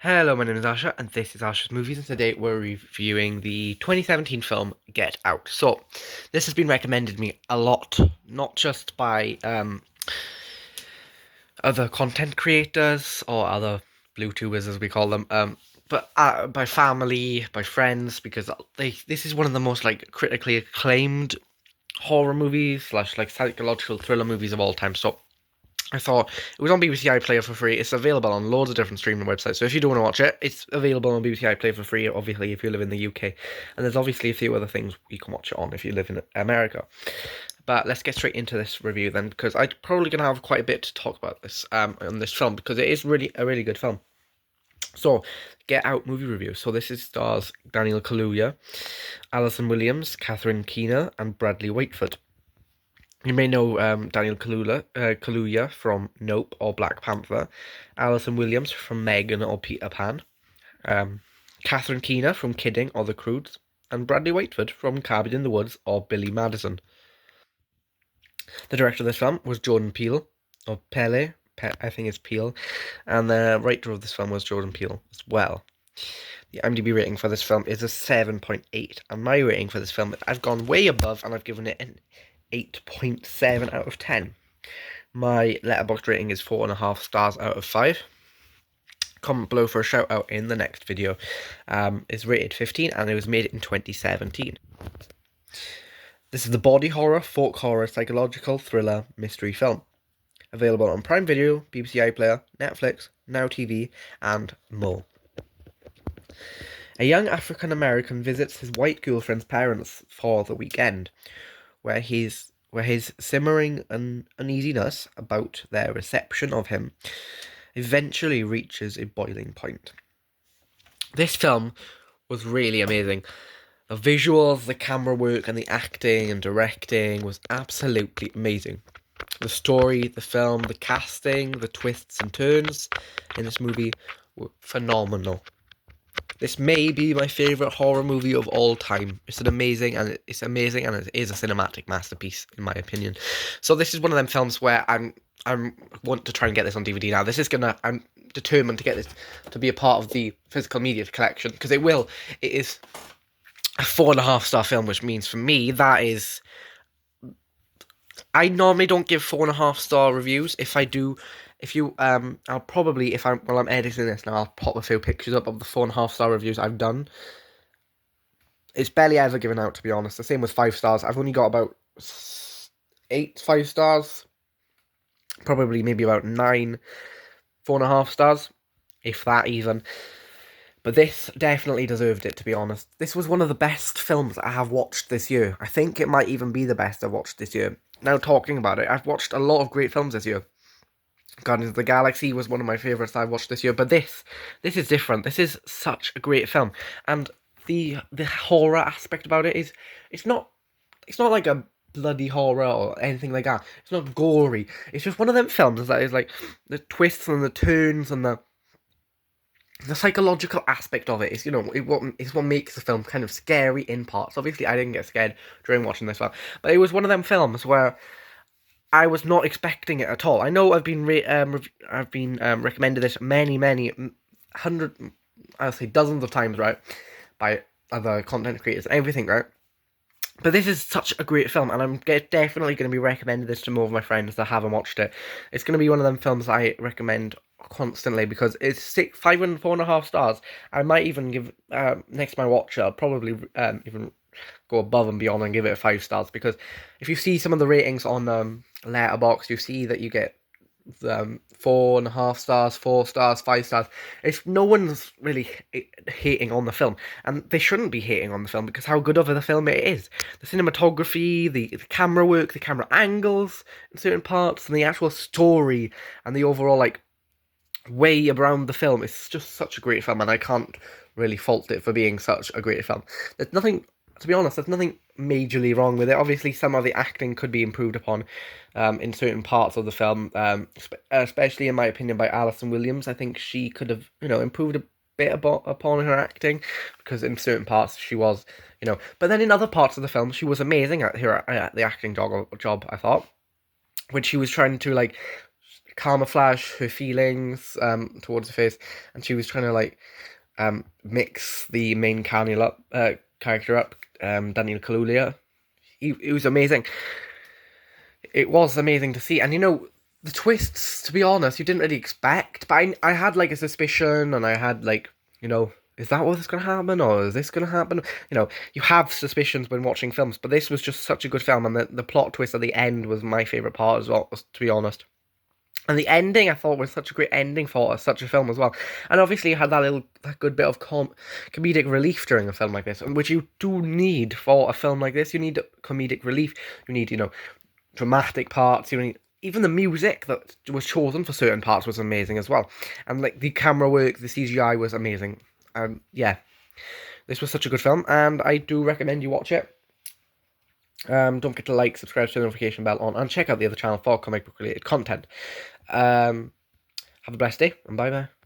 Hello, my name is Asha, and this is Asha's Movies, and today we're reviewing the 2017 film Get Out. So, this has been recommended me a lot, not just by other content creators or other Bluetubers, as we call them, but by family, by friends, because this is one of the most critically acclaimed horror movies slash psychological thriller movies of all time. So, I thought it was on BBC iPlayer for free. It's available on loads of different streaming websites. So if you do want to watch it, it's available on BBC iPlayer for free, obviously, if you live in the UK. And there's obviously a few other things you can watch it on if you live in America. But let's get straight into this review then, because I'm probably going to have quite a bit to talk about this on this film, because it is really a really good film. So, Get Out movie review. So this stars Daniel Kaluuya, Alison Williams, Catherine Keener, and Bradley Whitford. You may know Daniel Kaluuya from Nope or Black Panther, Alison Williams from Megan or Peter Pan, Catherine Keener from Kidding or The Croods, and Bradley Whitford from Cabin in the Woods or Billy Madison. The director of this film was Jordan Peele, or Pele, I think it's Peele, and the writer of this film was Jordan Peele as well. The IMDb rating for this film is a 7.8, and my rating for this film, I've gone way above, and I've given it an 8.7 out of 10. My letterboxd rating is 4.5 stars out of 5. Comment below for a shout out in the next video. It's rated 15 and it was made in 2017. This is the body horror, folk horror, psychological thriller mystery film. Available on Prime Video, BBC iPlayer, Netflix, Now TV, and more. A young African American visits his white girlfriend's parents for the weekend, where his simmering uneasiness about their reception of him eventually reaches a boiling point. This film was really amazing. The visuals, the camera work, and the acting and directing was absolutely amazing. The story, the film, the casting, the twists and turns in this movie were phenomenal. This may be my favourite horror movie of all time. It's amazing and it is a cinematic masterpiece in my opinion. So this is one of them films where I want to try and get this on DVD now. I'm determined to get this to be a part of the physical media collection, because it is a 4.5 star film, which means for me that is. I normally don't give 4.5 star reviews. I'll probably, while I'm editing this now, I'll pop a few pictures up of the 4.5 star reviews I've done. It's barely ever given out, to be honest. The same with 5 stars. I've only got about 8 5 stars. Probably maybe about 9 4.5 stars, if that even. But this definitely deserved it, to be honest. This was one of the best films I have watched this year. I think it might even be the best I've watched this year. Now talking about it, I've watched a lot of great films this year. Guardians of the Galaxy was one of my favourites I watched this year, but this is different. This is such a great film, and the horror aspect about it is it's not like a bloody horror or anything like that. It's not gory. It's just one of them films that is like the twists and the turns and the psychological aspect of it is, it's what makes the film kind of scary in parts. Obviously, I didn't get scared during watching this film, but it was one of them films where I was not expecting it at all. I know I've been recommended this many hundred, I'll say dozens of times, right, by other content creators and everything, right. But this is such a great film, and I'm definitely going to be recommending this to more of my friends that haven't watched it. It's going to be one of them films I recommend constantly, because it's 5 and 4.5 stars. I might even give, next my watch, I'll probably even go above and beyond and give it 5 stars, because if you see some of the ratings on letterboxd, you see that you get 4.5 stars, 4 stars, 5 stars. If no one's really hating on the film, and they shouldn't be hating on the film, because how good of a film it is. The cinematography, the camera work, the camera angles in certain parts, and the actual story and the overall way around the film is just such a great film, and I can't really fault it for being such a great film. There's nothing, to be honest, there's nothing majorly wrong with it. Obviously, some of the acting could be improved upon in certain parts of the film, especially in my opinion by Alison Williams. I think she could have, improved a bit upon her acting, because in certain parts she was, but then in other parts of the film she was amazing at the acting job, I thought, when she was trying to camouflage her feelings towards the face, and she was trying to like mix the main character up, Daniel Kaluuya. It was amazing. It was amazing to see, and the twists. To be honest, you didn't really expect, but I had like a suspicion, and I had like is that what's going to happen, or is this going to happen? You have suspicions when watching films, but this was just such a good film, and the plot twist at the end was my favorite part as well. To be honest. And the ending, I thought, was such a great ending for such a film as well. And obviously, you had that good bit of comedic relief during a film like this, which you do need for a film like this. You need comedic relief. You need, dramatic parts. You need even the music that was chosen for certain parts was amazing as well. And like the camera work, the CGI was amazing. Yeah, this was such a good film, and I do recommend you watch it. Don't forget to like, subscribe, turn the notification bell on, and check out the other channel for comic book related content. Have a blessed day, and bye bye.